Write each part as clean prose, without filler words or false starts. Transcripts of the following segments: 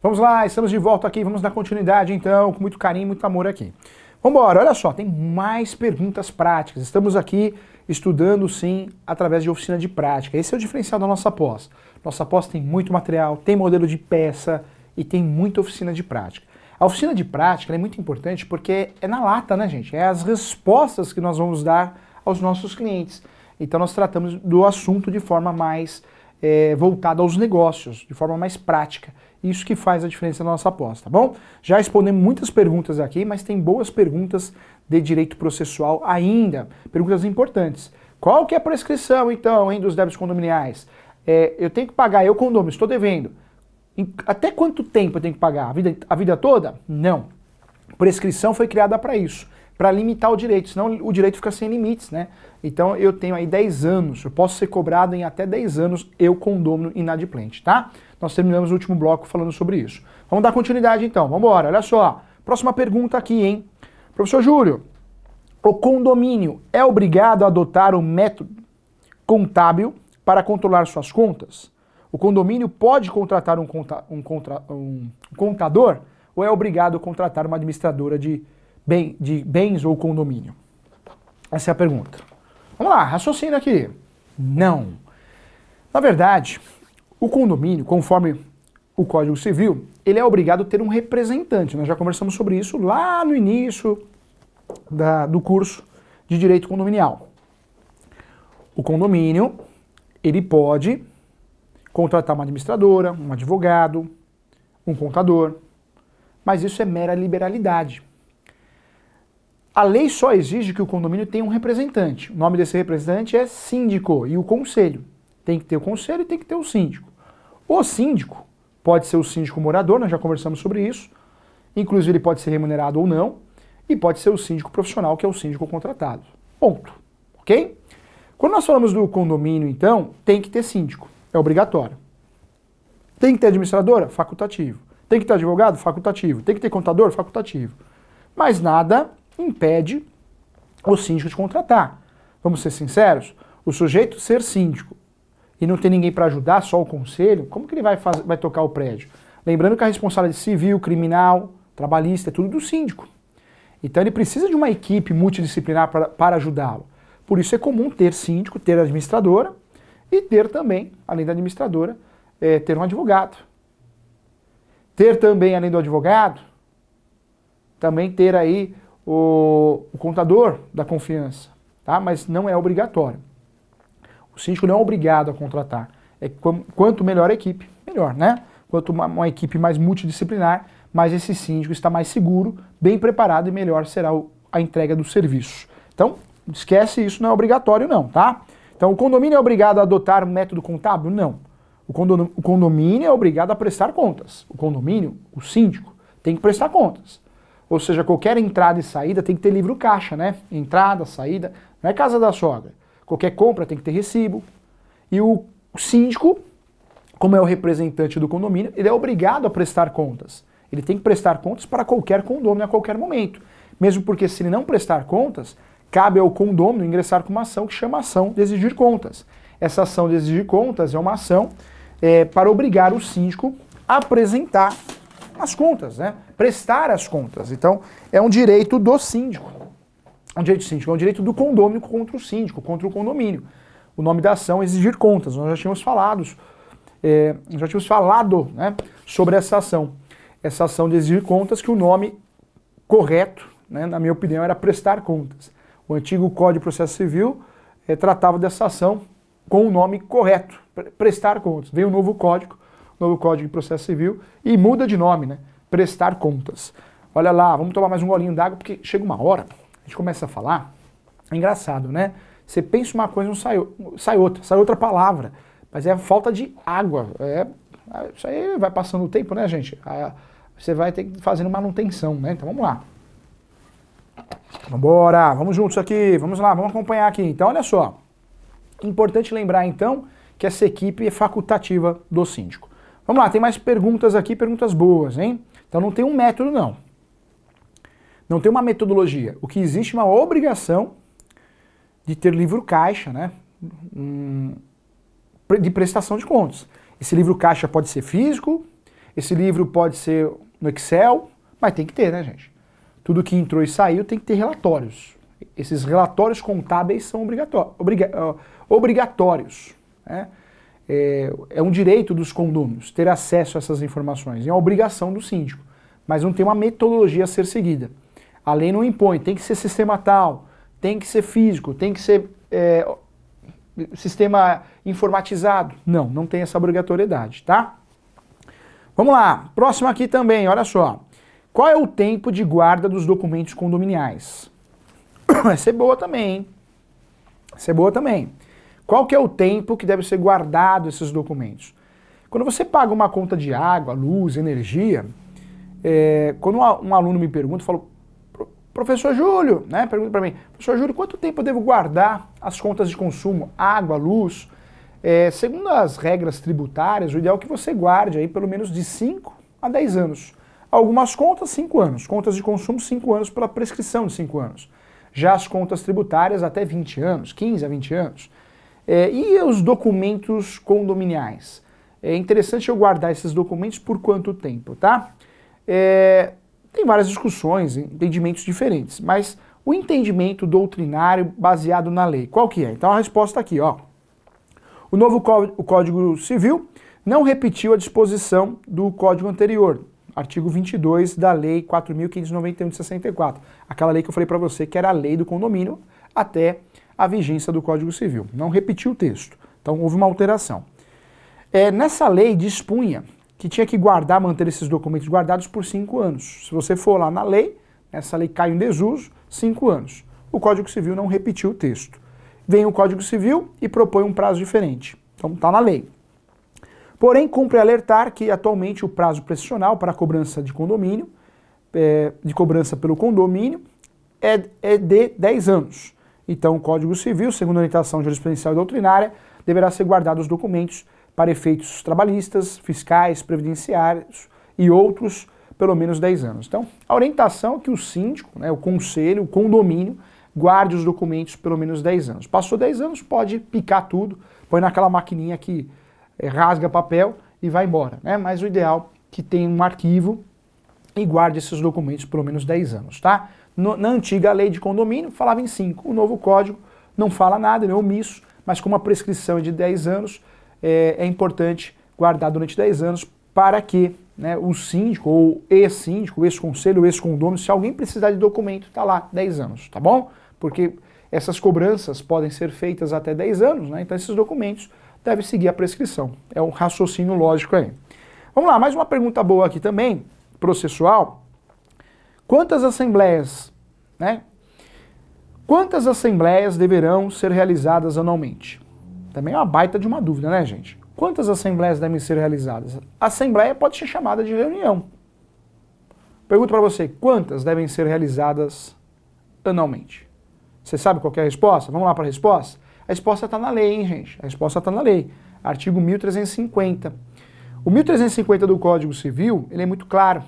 Vamos lá, estamos de volta aqui, vamos dar continuidade então, com muito carinho, muito amor aqui. Vamos embora, olha só, tem mais perguntas práticas. Estamos aqui estudando sim, através de oficina de prática. Esse é o diferencial da nossa pós. Nossa pós tem muito material, tem modelo de peça e tem muita oficina de prática. A oficina de prática é muito importante porque é na lata, né, gente? É as respostas que nós vamos dar aos nossos clientes. Então nós tratamos do assunto de forma mais voltada aos negócios, de forma mais prática. Isso que faz a diferença na nossa pós, tá bom? Já respondemos muitas perguntas aqui, mas tem boas perguntas de direito processual ainda. Perguntas importantes. Qual que é a prescrição, então, dos débitos condominiais? Eu tenho que pagar, eu condômino, estou devendo. Até quanto tempo eu tenho que pagar? A vida toda? Não. Prescrição foi criada para isso, para limitar o direito, senão o direito fica sem limites, né? Então eu tenho aí 10 anos, eu posso ser cobrado em até 10 anos, eu condômino inadimplente, tá? Nós terminamos o último bloco falando sobre isso. Vamos dar continuidade então, vamos embora, olha só. Próxima pergunta aqui, hein? Professor Júlio, o condomínio é obrigado a adotar um método contábil para controlar suas contas? O condomínio pode contratar um contador ou é obrigado a contratar uma administradora de bens ou condomínio? Essa é a pergunta. Vamos lá, raciocínio aqui. Não. Na verdade, o condomínio, conforme o Código Civil, ele é obrigado a ter um representante. Nós já conversamos sobre isso lá no início do curso de Direito Condominial. O condomínio, ele pode contratar uma administradora, um advogado, um contador, mas isso é mera liberalidade. A lei só exige que o condomínio tenha um representante. O nome desse representante é síndico e o conselho. Tem que ter o conselho e tem que ter o síndico. O síndico pode ser o síndico morador, nós já conversamos sobre isso. Inclusive ele pode ser remunerado ou não. E pode ser o síndico profissional, que é o síndico contratado. Ponto. Ok? Quando nós falamos do condomínio, então, tem que ter síndico. É obrigatório. Tem que ter administradora? Facultativo. Tem que ter advogado? Facultativo. Tem que ter contador? Facultativo. Mas nada impede o síndico de contratar. Vamos ser sinceros? O sujeito ser síndico e não ter ninguém para ajudar, só o conselho, como que ele vai tocar o prédio? Lembrando que a responsabilidade civil, criminal, trabalhista, é tudo do síndico. Então ele precisa de uma equipe multidisciplinar para ajudá-lo. Por isso é comum ter síndico, ter administradora e ter também, além da administradora, ter um advogado. Ter também, além do advogado, também ter aí o contador da confiança, tá? Mas não é obrigatório. O síndico não é obrigado a contratar. Quanto melhor a equipe, melhor, né? Quanto uma equipe mais multidisciplinar, mais esse síndico está mais seguro, bem preparado e melhor será a entrega do serviço. Então, esquece isso, não é obrigatório não, tá? Então, o condomínio é obrigado a adotar um método contábil? Não. O condomínio é obrigado a prestar contas. O condomínio, o síndico, tem que prestar contas. Ou seja, qualquer entrada e saída tem que ter livro caixa, né? Entrada, saída, não é casa da sogra. Qualquer compra tem que ter recibo. E o síndico, como é o representante do condomínio, ele é obrigado a prestar contas. Ele tem que prestar contas para qualquer condômino a qualquer momento. Mesmo porque se ele não prestar contas, cabe ao condômino ingressar com uma ação que chama ação de exigir contas. Essa ação de exigir contas é uma ação para obrigar o síndico a apresentar as contas, né? Prestar as contas. Então, é um direito do síndico. É um direito do síndico, é um direito do condômino contra o síndico, contra o condomínio. O nome da ação é exigir contas. Nós já tínhamos falado, né, sobre essa ação. Essa ação de exigir contas, que o nome correto, né, na minha opinião, era prestar contas. O antigo Código de Processo Civil tratava dessa ação com o nome correto, prestar contas. Veio o novo Código de Processo Civil, e muda de nome, né? Prestar contas. Olha lá, vamos tomar mais um golinho d'água, porque chega uma hora, a gente começa a falar, é engraçado, né? Você pensa uma coisa, não sai outra palavra, mas é falta de água. Isso aí vai passando o tempo, né, gente? Você vai ter que fazendo manutenção, né? Então vamos lá. Vambora, vamos juntos aqui, vamos lá, vamos acompanhar aqui. Então olha só, importante lembrar então que essa equipe é facultativa do síndico. Vamos lá, tem mais perguntas aqui, perguntas boas, hein? Então não tem um método, não. Não tem uma metodologia. O que existe é uma obrigação de ter livro caixa, né? De prestação de contas. Esse livro caixa pode ser físico, Esse livro pode ser no Excel, mas tem que ter, né, gente? Tudo que entrou e saiu tem que ter relatórios. Esses relatórios contábeis são obrigatórios. Né? É um direito dos condôminos ter acesso a essas informações. É uma obrigação do síndico, mas não tem uma metodologia a ser seguida. A lei não impõe, tem que ser sistema tal, tem que ser físico, tem que ser sistema informatizado. Não, não tem essa obrigatoriedade, tá? Vamos lá, próximo aqui também, olha só. Qual é o tempo de guarda dos documentos condominiais? Essa é boa também, hein? Essa é boa também. Qual que é o tempo que deve ser guardado esses documentos? Quando você paga uma conta de água, luz, energia, quando um aluno me pergunta, eu falo, professor Júlio, né? Pergunta para mim, professor Júlio, quanto tempo eu devo guardar as contas de consumo, água, luz? Segundo as regras tributárias, o ideal é que você guarde aí pelo menos de 5 a 10 anos. Algumas contas, 5 anos. Contas de consumo, 5 anos pela prescrição de 5 anos. Já as contas tributárias, até 20 anos, 15 a 20 anos. E os documentos condominiais? É interessante eu guardar esses documentos por quanto tempo, tá? Tem várias discussões, entendimentos diferentes, mas o entendimento doutrinário baseado na lei, qual que é? Então a resposta aqui, ó. O novo Código Civil não repetiu a disposição do Código anterior, artigo 22 da Lei 4.591 de 64, aquela lei que eu falei para você que era a lei do condomínio até a vigência do Código Civil. Não repetiu o texto, então houve uma alteração. Nessa lei dispunha que tinha que manter esses documentos guardados por 5 anos. Se você for lá na lei, essa lei cai em desuso, 5 anos. O Código Civil não repetiu o texto. Vem o Código Civil e propõe um prazo diferente. Então está na lei. Porém, cumpre alertar que atualmente o prazo prescricional para a cobrança de condomínio, de cobrança pelo condomínio, é de 10 anos. Então o Código Civil, segundo a orientação jurisprudencial e doutrinária, deverá ser guardado os documentos para efeitos trabalhistas, fiscais, previdenciários e outros, pelo menos 10 anos. Então, a orientação é que o síndico, né, o conselho, o condomínio, guarde os documentos pelo menos 10 anos. Passou 10 anos, pode picar tudo, põe naquela maquininha que rasga papel e vai embora. Né? Mas o ideal é que tenha um arquivo e guarde esses documentos pelo menos 10 anos. Tá? Na antiga lei de condomínio falava em 5. O novo código não fala nada, ele é omisso, mas como a prescrição é de 10 anos, é importante guardar durante 10 anos para que, né, o síndico, ou ex-síndico, o ex-conselho, o ex-condômino, se alguém precisar de documento, está lá 10 anos, tá bom? Porque essas cobranças podem ser feitas até 10 anos, né? Então esses documentos devem seguir a prescrição. É um raciocínio lógico aí. Vamos lá, mais uma pergunta boa aqui também, processual. Quantas assembleias, né? Quantas assembleias deverão ser realizadas anualmente? Também é uma baita de uma dúvida, né, gente? Quantas assembleias devem ser realizadas? A assembleia pode ser chamada de reunião. Pergunto para você, quantas devem ser realizadas anualmente? Você sabe qual é a resposta? Vamos lá para a resposta? A resposta está na lei, hein, gente? A resposta está na lei. Artigo 1350. O 1350 do Código Civil, ele é muito claro.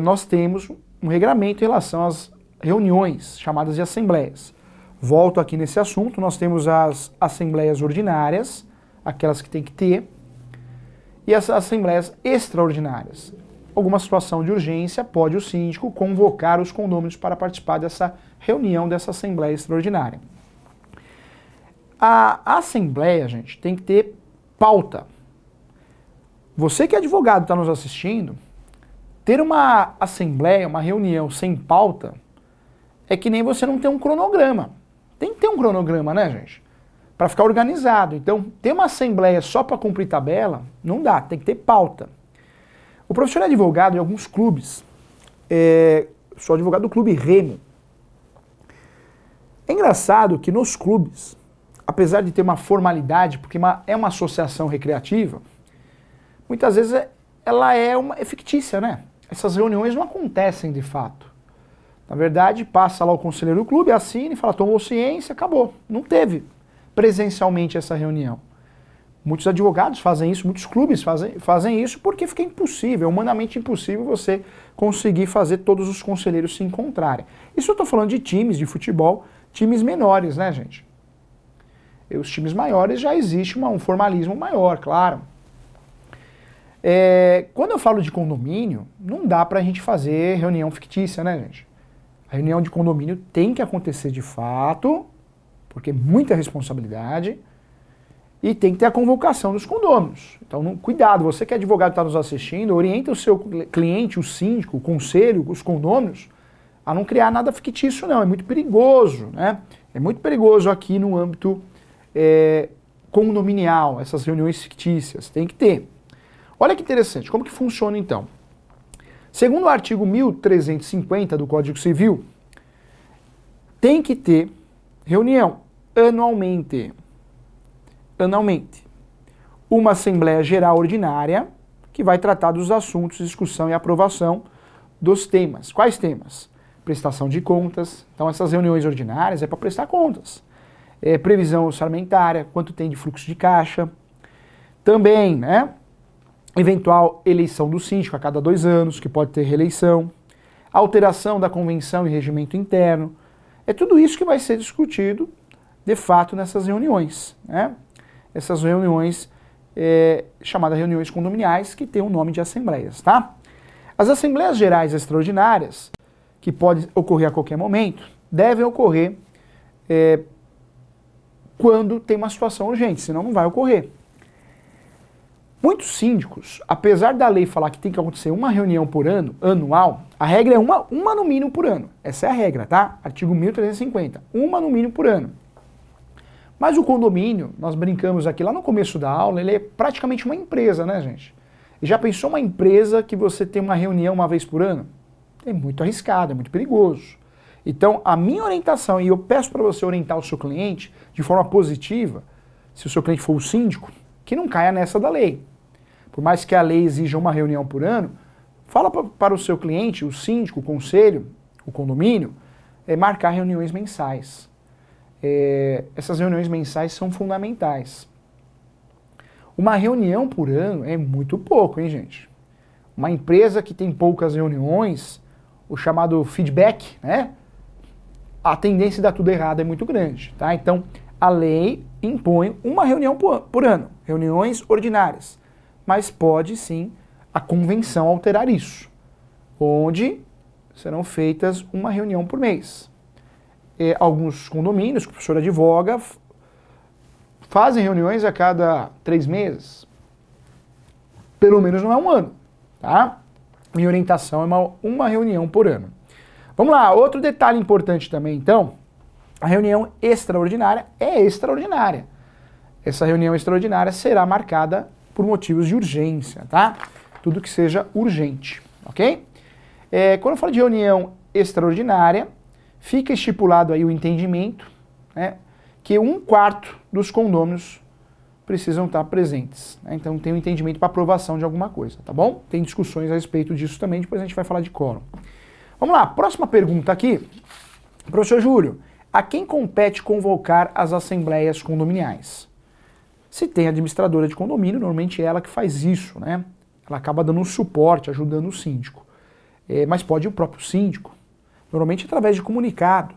Nós temos um regramento em relação às reuniões, chamadas de assembleias. Volto aqui nesse assunto, nós temos as assembleias ordinárias, aquelas que tem que ter, e as assembleias extraordinárias. Alguma situação de urgência, pode o síndico convocar os condôminos para participar dessa reunião, dessa assembleia extraordinária. A assembleia, gente, tem que ter pauta. Você que é advogado está nos assistindo, ter uma assembleia, uma reunião sem pauta, é que nem você não ter um cronograma. Tem que ter um cronograma, né, gente? Para ficar organizado. Então, ter uma assembleia só para cumprir tabela, não dá, tem que ter pauta. O professor é advogado em alguns clubes. Sou advogado do Clube Remo. É engraçado que nos clubes, apesar de ter uma formalidade, porque é uma associação recreativa, muitas vezes ela é fictícia, né? Essas reuniões não acontecem de fato. Na verdade, passa lá o conselheiro do clube, assina e fala, tomou ciência, acabou. Não teve presencialmente essa reunião. Muitos advogados fazem isso, muitos clubes fazem isso porque fica impossível, é humanamente impossível você conseguir fazer todos os conselheiros se encontrarem. Isso eu estou falando de times de futebol, times menores, né, gente? E os times maiores já existe um formalismo maior, claro. Quando eu falo de condomínio, não dá pra gente fazer reunião fictícia, né, gente? A reunião de condomínio tem que acontecer de fato, porque é muita responsabilidade, e tem que ter a convocação dos condôminos. Então, cuidado, você que é advogado e está nos assistindo, orienta o seu cliente, o síndico, o conselho, os condôminos, a não criar nada fictício, não. É muito perigoso, né? É muito perigoso aqui no âmbito condominial, essas reuniões fictícias. Tem que ter. Olha que interessante, como que funciona então? Segundo o artigo 1350 do Código Civil, tem que ter reunião anualmente. Uma Assembleia Geral Ordinária que vai tratar dos assuntos, discussão e aprovação dos temas. Quais temas? Prestação de contas. Então essas reuniões ordinárias é para prestar contas. Previsão orçamentária, quanto tem de fluxo de caixa. Também, né? Eventual eleição do síndico a cada 2 anos, que pode ter reeleição. Alteração da convenção e regimento interno. É tudo isso que vai ser discutido, de fato, nessas reuniões, né? Essas reuniões chamadas reuniões condominiais, que tem o nome de assembleias, tá? As Assembleias Gerais Extraordinárias, que podem ocorrer a qualquer momento, devem ocorrer quando tem uma situação urgente, senão não vai ocorrer. Muitos síndicos, apesar da lei falar que tem que acontecer uma reunião por ano, anual, a regra é uma no mínimo por ano. Essa é a regra, tá? Artigo 1350, uma no mínimo por ano. Mas o condomínio, nós brincamos aqui lá no começo da aula, ele é praticamente uma empresa, né, gente? E já pensou uma empresa que você tem uma reunião uma vez por ano? É muito arriscado, é muito perigoso. Então, a minha orientação, e eu peço para você orientar o seu cliente de forma positiva, se o seu cliente for o síndico, que não caia nessa da lei. Por mais que a lei exija uma reunião por ano, fala para o seu cliente, o síndico, o conselho, o condomínio, marcar reuniões mensais. Essas reuniões mensais são fundamentais. Uma reunião por ano é muito pouco, hein, gente? Uma empresa que tem poucas reuniões, o chamado feedback, né? A tendência de dar tudo errado é muito grande, tá? Então, a lei impõe uma reunião por ano, reuniões ordinárias. Mas pode sim a convenção alterar isso, onde serão feitas uma reunião por mês. Alguns condomínios, que o professor advoga, fazem reuniões a cada 3 meses. Pelo menos não é um ano, tá? Minha orientação é uma reunião por ano. Vamos lá, outro detalhe importante também, então, a reunião extraordinária é extraordinária. Essa reunião extraordinária será marcada por motivos de urgência, tá? Tudo que seja urgente, ok? Quando eu falo de reunião extraordinária, fica estipulado aí o entendimento, né, que 1/4 dos condôminos precisam estar presentes, né? Então tem um entendimento para aprovação de alguma coisa, tá bom? Tem discussões a respeito disso também, depois a gente vai falar de quórum. Vamos lá, próxima pergunta aqui. Professor Júlio, a quem compete convocar as assembleias condominiais? Se tem administradora de condomínio, normalmente é ela que faz isso, né? Ela acaba dando um suporte, ajudando o síndico. Mas pode o próprio síndico, normalmente através de comunicado.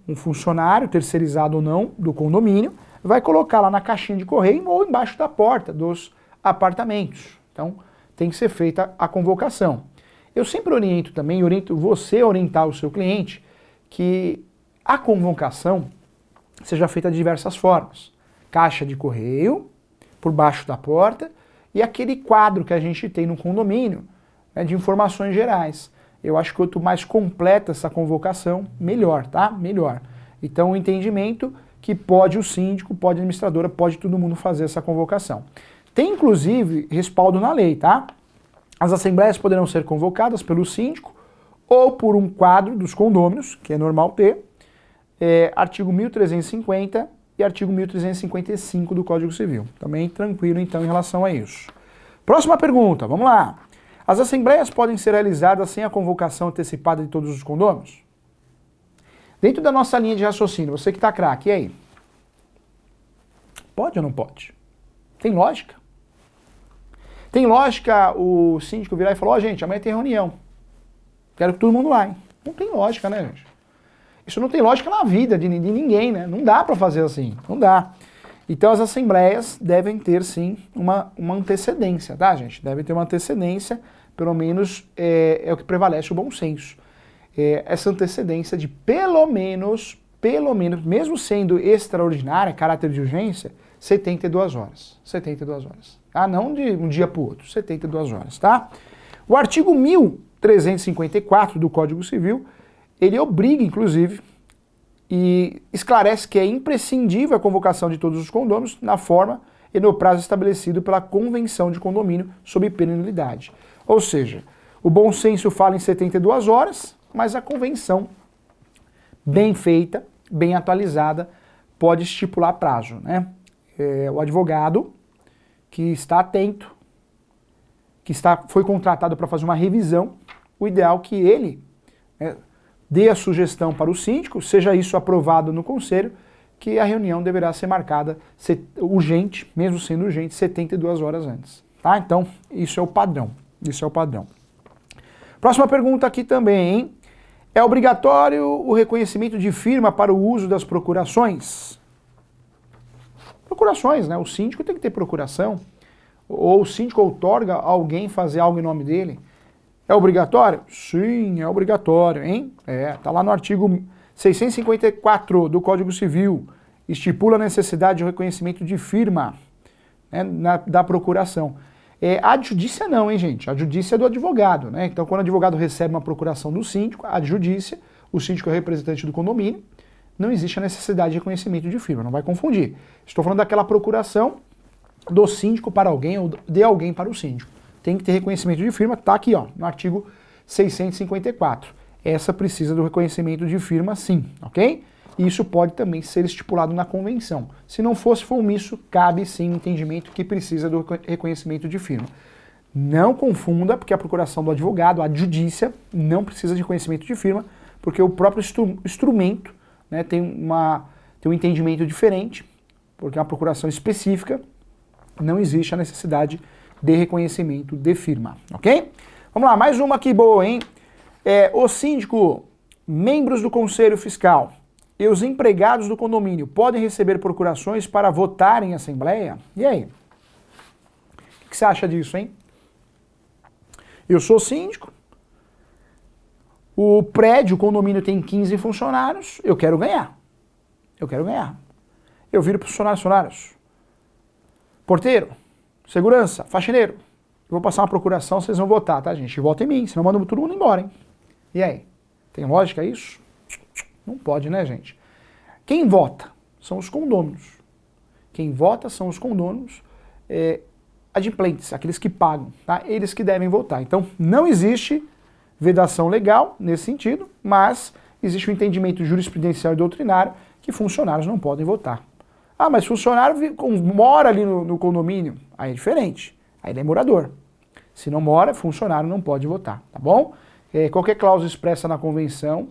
Um funcionário, terceirizado ou não, do condomínio, vai colocar lá na caixinha de correio ou embaixo da porta dos apartamentos. Então, tem que ser feita a convocação. Eu sempre oriento também, oriento você a orientar o seu cliente, que a convocação seja feita de diversas formas. Caixa de correio, por baixo da porta, e aquele quadro que a gente tem no condomínio, né, de informações gerais. Eu acho que quanto mais completa essa convocação, melhor, tá? Melhor. Então o entendimento que pode o síndico, pode a administradora, pode todo mundo fazer essa convocação. Tem inclusive respaldo na lei, tá? As assembleias poderão ser convocadas pelo síndico ou por um quadro dos condôminos, que é normal ter, artigo 1350 e artigo 1355 do Código Civil. Também tranquilo, então, em relação a isso. Próxima pergunta, vamos lá. As assembleias podem ser realizadas sem a convocação antecipada de todos os condôminos? Dentro da nossa linha de raciocínio, você que está craque, e aí? Pode ou não pode? Tem lógica? Tem lógica o síndico virar e falar, ó, gente, amanhã tem reunião. Quero que todo mundo lá, hein? Não tem lógica, né, gente? Isso não tem lógica na vida de ninguém, né? Não dá para fazer assim, não dá. Então as assembleias devem ter sim uma antecedência, tá, gente? Devem ter uma antecedência, pelo menos é o que prevalece o bom senso. Essa antecedência de pelo menos, mesmo sendo extraordinária, caráter de urgência, 72 horas. 72 horas. Ah, não de um dia para o outro, 72 horas, tá? O artigo 1354 do Código Civil, ele obriga, inclusive, e esclarece que é imprescindível a convocação de todos os condôminos na forma e no prazo estabelecido pela convenção de condomínio sob pena de nulidade. Ou seja, o bom senso fala em 72 horas, mas a convenção, bem feita, bem atualizada, pode estipular prazo, né? O advogado que está atento, foi contratado para fazer uma revisão, o ideal é que ele dê a sugestão para o síndico, seja isso aprovado no conselho, que a reunião deverá ser marcada urgente, mesmo sendo urgente, 72 horas antes. Tá? Então, isso é o padrão. Isso é o padrão. Próxima pergunta aqui também, hein? É obrigatório o reconhecimento de firma para o uso das procurações? Procurações, né? O síndico tem que ter procuração. Ou o síndico outorga alguém fazer algo em nome dele. É obrigatório? Sim, é obrigatório, hein? Tá lá no artigo 654 do Código Civil. Estipula a necessidade de reconhecimento de firma, né, da procuração. A adjudícia não, hein, gente? A adjudícia é do advogado, né? Então, quando o advogado recebe uma procuração do síndico, a adjudícia, o síndico é o representante do condomínio, não existe a necessidade de reconhecimento de firma, não vai confundir. Estou falando daquela procuração do síndico para alguém ou de alguém para o síndico. Tem que ter reconhecimento de firma, tá aqui, ó, no artigo 654. Essa precisa do reconhecimento de firma, sim, ok? E isso pode também ser estipulado na convenção. Se não fosse omisso, cabe sim o entendimento que precisa do reconhecimento de firma. Não confunda, porque a procuração do advogado, a adjudícia, não precisa de reconhecimento de firma, porque o próprio instrumento, né, tem um entendimento diferente, porque é uma procuração específica, não existe a necessidade de reconhecimento de firma, ok? Vamos lá, mais uma aqui boa, hein? O síndico, membros do Conselho Fiscal e os empregados do condomínio podem receber procurações para votar em assembleia? E aí? O que você acha disso, hein? Eu sou síndico, o prédio, o condomínio tem 15 funcionários, eu quero ganhar. Eu quero ganhar. Eu viro para os funcionários. Porteiro, segurança, faxineiro. Eu vou passar uma procuração, vocês vão votar, tá, gente? Vota em mim, senão manda todo mundo embora, hein? E aí? Tem lógica isso? Não pode, né, gente? Quem vota são os condôminos. Quem vota são os condôminos adimplentes, aqueles que pagam, tá? Eles que devem votar. Então, não existe vedação legal nesse sentido, mas existe um entendimento jurisprudencial e doutrinário que funcionários não podem votar. Ah, mas funcionário mora ali no condomínio. Aí é diferente. Aí ele é morador. Se não mora, funcionário não pode votar, tá bom? Qualquer cláusula expressa na convenção,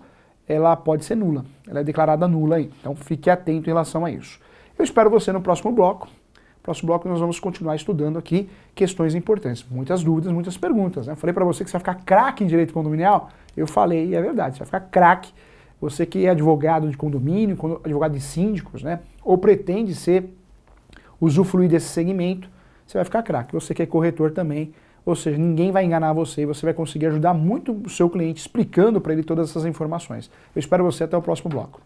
ela pode ser nula. Ela é declarada nula aí. Então fique atento em relação a isso. Eu espero você no próximo bloco. No próximo bloco nós vamos continuar estudando aqui questões importantes. Muitas dúvidas, muitas perguntas, né? Eu falei para você que você vai ficar craque em direito condominial. Eu falei, e é verdade, você vai ficar craque. Você que é advogado de condomínio, advogado de síndicos, né? Ou pretende usufruir desse segmento, você vai ficar craque. Você que é corretor também, ou seja, ninguém vai enganar você e você vai conseguir ajudar muito o seu cliente explicando para ele todas essas informações. Eu espero você até o próximo bloco.